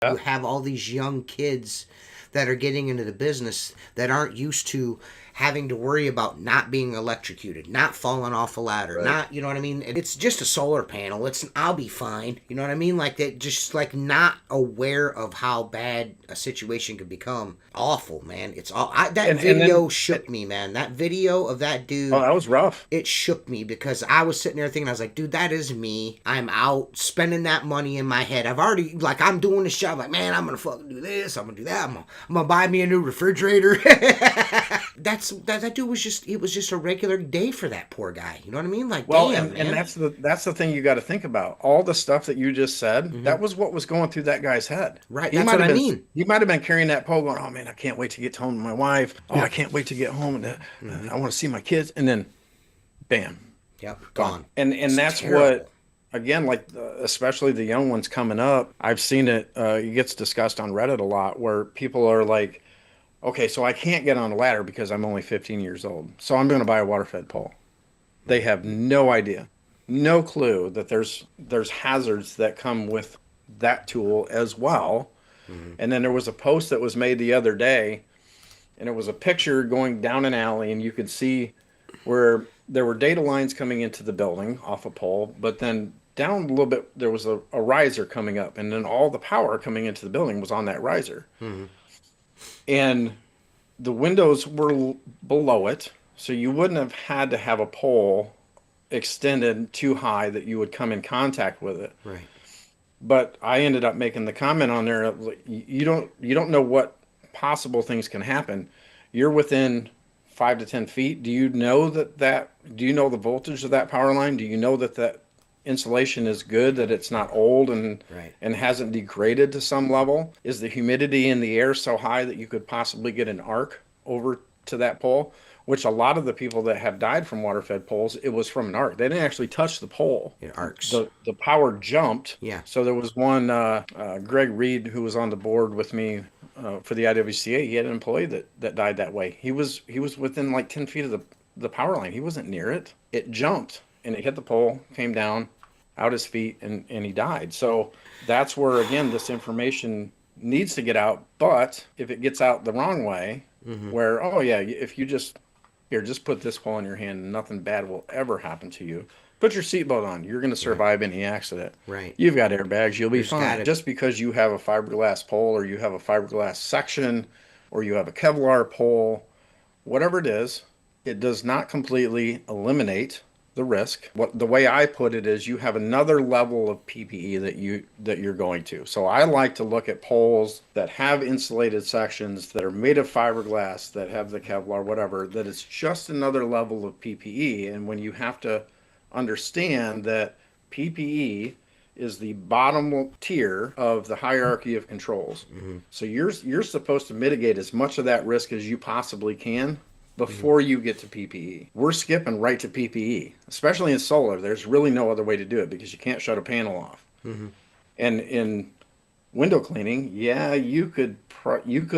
You have all these young kids that are getting into the business that aren't used to having to worry about not being electrocuted, not falling off a ladder, Right. not, you know what I mean? It's just a solar panel. I'll be fine. You know what I mean? Like that, just like not aware of how bad a situation could become. Awful, man. That And video then, shook me, man. That video of that oh, dude, that was rough. it shook me because I was sitting there thinking, I was like, dude, that is me. I'm out spending that money in my head. I've already, like, I'm doing this job. Like, man, I'm going to fucking do this. I'm going to do that. I'm gonna buy me a new refrigerator. That dude was just, it was just a regular day for that poor guy. You know what I mean? Like, Well, damn, and man. that's the thing you got to think about. All the stuff that you just said, Hmm. that was what was going through that guy's head. Right. He That's might what have I been mean. he might have been carrying that pole, going, "Oh man, I can't wait to get home to my wife. Oh, I Yep. can't wait to get home, and Hmm. I want to see my kids." And then, bam, Yep. gone. Gone. And It's that's what, terrible. again, like especially the young ones coming up. I've seen it. It gets discussed on Reddit a lot, where people are like, "Okay, so I can't get on a ladder because I'm only 15 years old, so I'm going to buy a water-fed pole." They have no idea, no clue that there's hazards that come with that tool as well. Hmm. And then there was a post that was made the other day, and it was a picture going down an alley, and you could see where there were data lines coming into the building off a pole, but then down a little bit there was a riser coming up, and then all the power coming into the building was on that riser. Hmm. And the windows were below it, so you wouldn't have had to have a pole extended too high that you would come in contact with it. Right. But I ended up making the comment on there, like, you don't know what possible things can happen. You're within 5 to 10 feet. Do you know the voltage of that power line? Do you know that insulation is good, that it's not old Right. and hasn't degraded to some level? Is the humidity in the air so high that you could possibly get an arc over to that pole? Which a lot of the people that have died from water fed poles, it was from an arc. They didn't actually touch the pole. It arcs. The power jumped. Yeah. So there was one, Greg Reed, who was on the board with me for the IWCA. He had an employee that died that way. He was within like 10 feet of the power line. He wasn't near it. It jumped and it hit the pole, came down out his feet, and he died. So that's where, again, this information needs to get out. But if it gets out the wrong way, Hmm. where, oh yeah, if you just put this pole in your hand and nothing bad will ever happen to you. Put your seatbelt on. You're going to Right. survive any accident. Right. You've got airbags. You'll be There's got fine. to. Just because you have a fiberglass pole, or you have a fiberglass section, or you have a Kevlar pole, whatever it is, it does not completely eliminate the risk. What the way I put it is, you have another level of PPE that you're going to. So I like to look at poles that have insulated sections, that are made of fiberglass, that have the Kevlar, whatever, that it's just another level of PPE. And when you have to understand that PPE is the bottom tier of the hierarchy of controls. Hmm. So you're supposed to mitigate as much of that risk as you possibly can Hmm. before you get to PPE. We're skipping right to PPE, especially in solar. There's really no other way to do it because you can't shut a panel off. Hmm. And in window cleaning, yeah, you could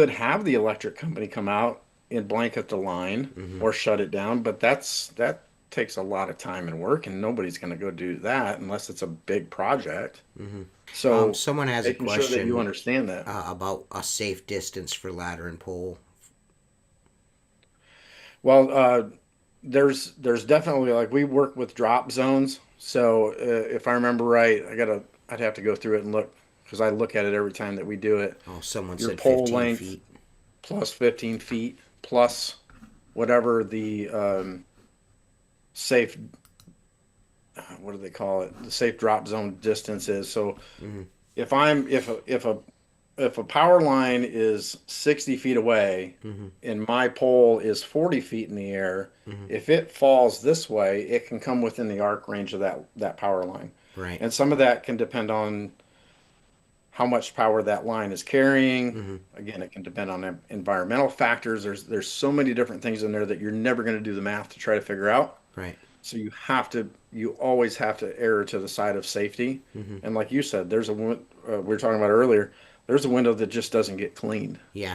have the electric company come out and blanket the line Hmm. or shut it down, but that takes a lot of time and work, and nobody's going to go do that unless it's a big project. Hmm. So Someone has a making sure that you question understand that. about a safe distance for ladder and pole. Well, there's definitely, like, we work with drop zones. So if I remember right, I'd have to go through it and look, because I look at it every time that we do it. Oh, someone Your said pole 15 length feet. plus 15 feet plus whatever the safe, what do they call it? The safe drop zone distance is. So Hmm. if a power line is 60 feet away Hmm. and my pole is 40 feet in the air, Hmm. if it falls this way, it can come within the arc range of that power line. Right. And some of that can depend on how much power that line is carrying. Hmm. Again, it can depend on environmental factors. There's so many different things in there that you're never going to do the math to try to figure out. Right. So you always have to err to the side of safety. Hmm. And like you said, we were talking about earlier, there's a window that just doesn't get cleaned. Yeah.